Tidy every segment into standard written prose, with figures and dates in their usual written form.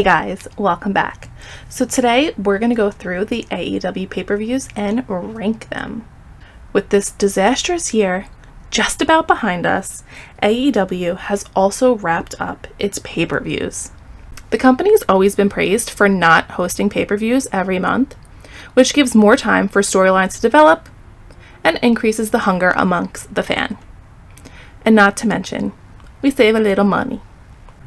Hey guys, welcome back. So today we're going to go through the AEW pay-per-views and rank them. With this disastrous year just about behind us, AEW has also wrapped up its pay-per-views. The company's always been praised for not hosting pay-per-views every month, which gives more time for storylines to develop and increases the hunger amongst the fan. And not to mention, we save a little money.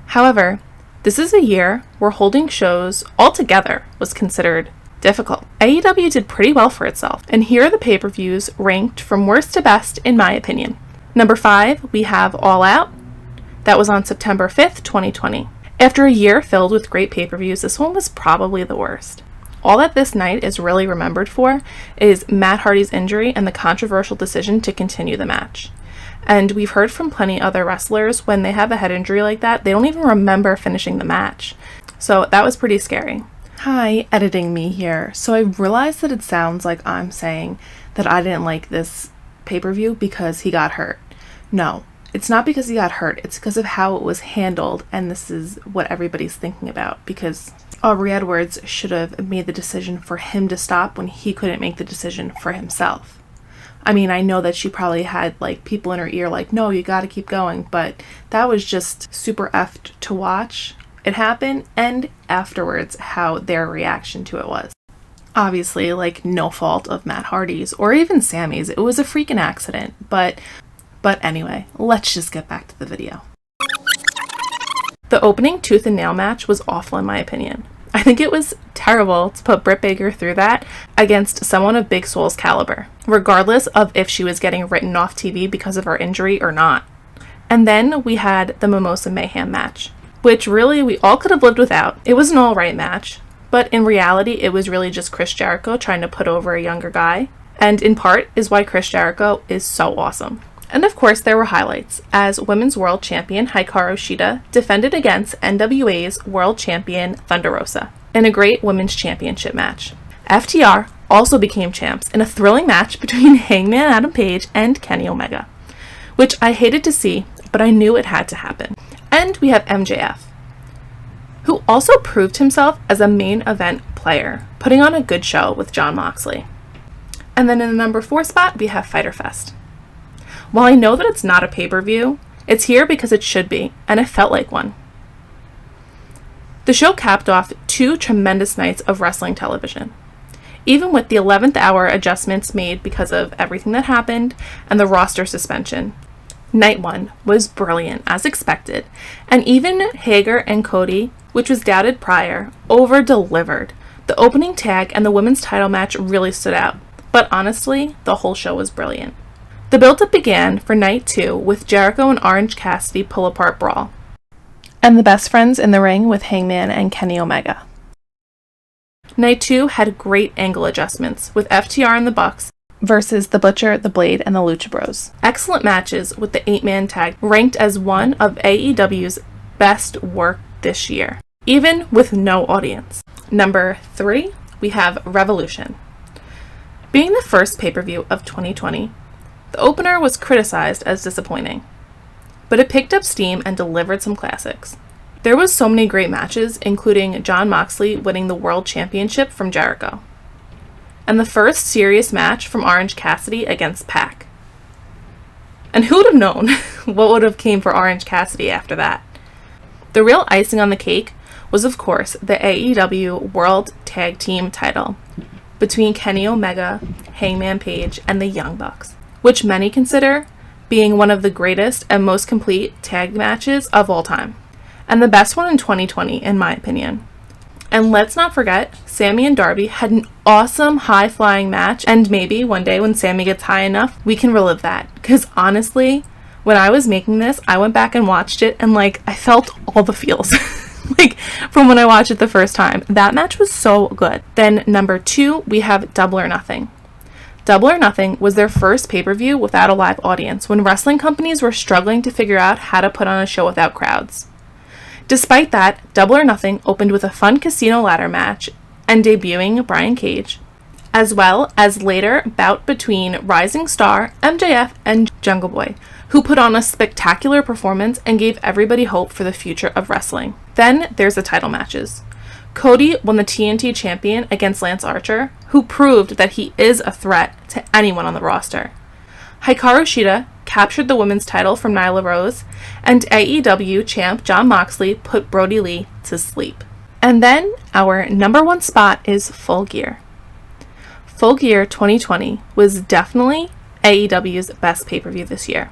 However, this is a year where holding shows altogether was considered difficult. AEW did pretty well for itself, and here are the pay-per-views ranked from worst to best in my opinion. Number 5, we have All Out. That was on September 5th, 2020. After a year filled with great pay-per-views, this one was probably the worst. All that this night is really remembered for is Matt Hardy's injury and the controversial decision to continue the match. And we've heard from plenty other wrestlers when they have a head injury like that, they don't even remember finishing the match. So that was pretty scary. Hi, editing me here. So I realized that it sounds like I'm saying that I didn't like this pay-per-view because he got hurt. No, it's not because he got hurt. It's because of how it was handled, and this is what everybody's thinking about, because Aubrey Edwards should have made the decision for him to stop when he couldn't make the decision for himself. I mean, I know that she probably had, people in her ear no, you gotta keep going, but that was just super effed to watch it happen, and afterwards, how their reaction to it was. Obviously, no fault of Matt Hardy's, or even Sammy's, it was a freaking accident, but anyway, let's just get back to the video. The opening tooth and nail match was awful in my opinion. I think it was terrible to put Britt Baker through that against someone of Big Swole's caliber, regardless of if she was getting written off TV because of her injury or not. And then we had the Mimosa Mayhem match, which really we all could have lived without. It was an alright match, but in reality it was really just Chris Jericho trying to put over a younger guy, and in part is why Chris Jericho is so awesome. And of course there were highlights, as Women's World Champion Hikaru Shida defended against NWA's World Champion Thunder Rosa in a great Women's Championship match. FTR also became champs in a thrilling match between Hangman Adam Page and Kenny Omega, which I hated to see, but I knew it had to happen. And we have MJF, who also proved himself as a main event player, putting on a good show with Jon Moxley. And then in the number 4 spot, we have Fyter Fest. While I know that it's not a pay-per-view, it's here because it should be, and it felt like one. The show capped off 2 tremendous nights of wrestling television. Even with the 11th hour adjustments made because of everything that happened and the roster suspension, Night 1 was brilliant as expected, and even Hager and Cody, which was doubted prior, over-delivered. The opening tag and the women's title match really stood out, but honestly, the whole show was brilliant. The build-up began for Night 2 with Jericho and Orange Cassidy pull-apart brawl, and the best friends in the ring with Hangman and Kenny Omega. Night 2 had great angle adjustments with FTR and the Bucks versus the Butcher, the Blade, and the Lucha Bros. Excellent matches with the 8-man tag ranked as one of AEW's best work this year, even with no audience. Number 3, we have Revolution. Being the first pay-per-view of 2020, the opener was criticized as disappointing, but it picked up steam and delivered some classics. There was so many great matches, including Jon Moxley winning the World Championship from Jericho, and the first serious match from Orange Cassidy against Pac. And who would have known what would have came for Orange Cassidy after that? The real icing on the cake was, of course, the AEW World Tag Team title between Kenny Omega, Hangman Page, and the Young Bucks, which many consider being one of the greatest and most complete tag matches of all time, and the best one in 2020 in my opinion. And let's not forget, Sammy and Darby had an awesome high-flying match, and maybe one day when Sammy gets high enough, we can relive that, because honestly, when I was making this, I went back and watched it, and I felt all the feels. From when I watched it the first time. That match was so good. Then number 2, we have Double or Nothing. Double or Nothing was their first pay-per-view without a live audience when wrestling companies were struggling to figure out how to put on a show without crowds. Despite that, Double or Nothing opened with a fun casino ladder match and debuting Brian Cage, as well as later bout between Rising Star, MJF, and Jungle Boy, who put on a spectacular performance and gave everybody hope for the future of wrestling. Then there's the title matches. Cody won the TNT champion against Lance Archer, who proved that he is a threat to anyone on the roster. Hikaru Shida captured the women's title from Nyla Rose, and AEW champ Jon Moxley put Brody Lee to sleep. And then our number one spot is Full Gear. Full Gear 2020 was definitely AEW's best pay-per-view this year.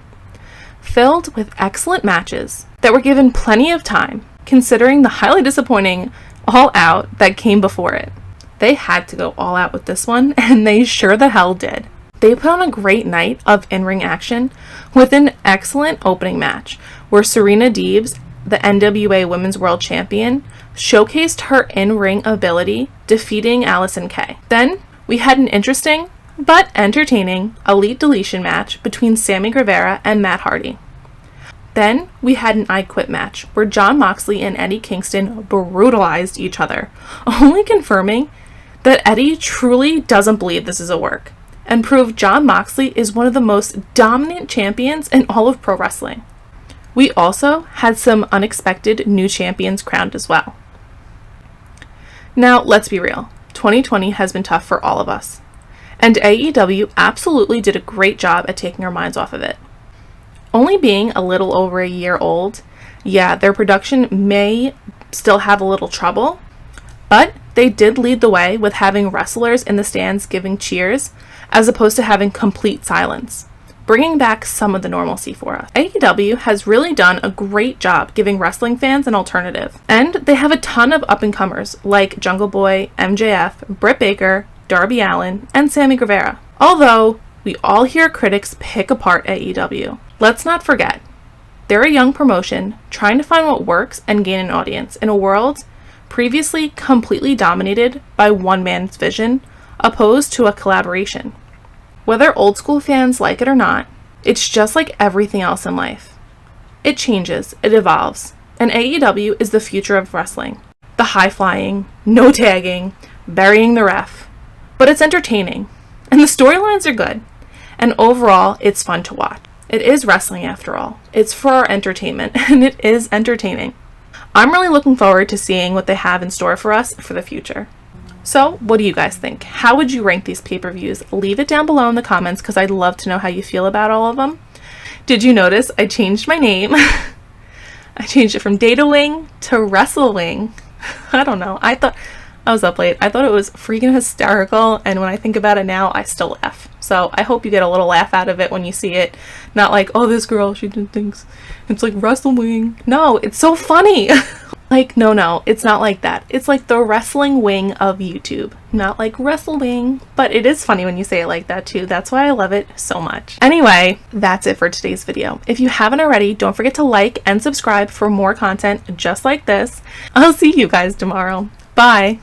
Filled with excellent matches that were given plenty of time, considering the highly disappointing All Out that came before it. They had to go all out with this one, and they sure the hell did. They put on a great night of in-ring action with an excellent opening match where Serena Deebs, the NWA Women's World Champion, showcased her in-ring ability, defeating Allison Kay. Then we had an interesting but entertaining Elite Deletion match between Sammy Guevara and Matt Hardy. Then we had an I Quit match where Jon Moxley and Eddie Kingston brutalized each other, only confirming that Eddie truly doesn't believe this is a work, and proved Jon Moxley is one of the most dominant champions in all of pro wrestling. We also had some unexpected new champions crowned as well. Now, let's be real. 2020 has been tough for all of us, and AEW absolutely did a great job at taking our minds off of it. Only being a little over a year old, yeah, their production may still have a little trouble, but they did lead the way with having wrestlers in the stands giving cheers, as opposed to having complete silence, bringing back some of the normalcy for us. AEW has really done a great job giving wrestling fans an alternative, and they have a ton of up-and-comers like Jungle Boy, MJF, Britt Baker, Darby Allin, and Sammy Guevara. Although, we all hear critics pick apart AEW. Let's not forget, they're a young promotion trying to find what works and gain an audience in a world previously completely dominated by one man's vision, opposed to a collaboration. Whether old school fans like it or not, it's just like everything else in life. It changes, it evolves, and AEW is the future of wrestling. The high-flying, no tagging, burying the ref. But it's entertaining, and the storylines are good, and overall, it's fun to watch. It is wrestling after all. It's for our entertainment, and it is entertaining. I'm really looking forward to seeing what they have in store for us for the future. So, what do you guys think? How would you rank these pay-per-views? Leave it down below in the comments because I'd love to know how you feel about all of them. Did you notice I changed my name? I changed it from Data Wing to Wrestle Wing. I don't know. I thought I was up late. I thought it was freaking hysterical, and when I think about it now, I still laugh. So I hope you get a little laugh out of it when you see it. Not like, oh, this girl, she did things. It's like Wrestle Wing. No, it's so funny. Like, no, it's not like that. It's like the wrestling wing of YouTube. Not like Wrestle Wing, but it is funny when you say it like that too. That's why I love it so much. Anyway, that's it for today's video. If you haven't already, don't forget to like and subscribe for more content just like this. I'll see you guys tomorrow. Bye.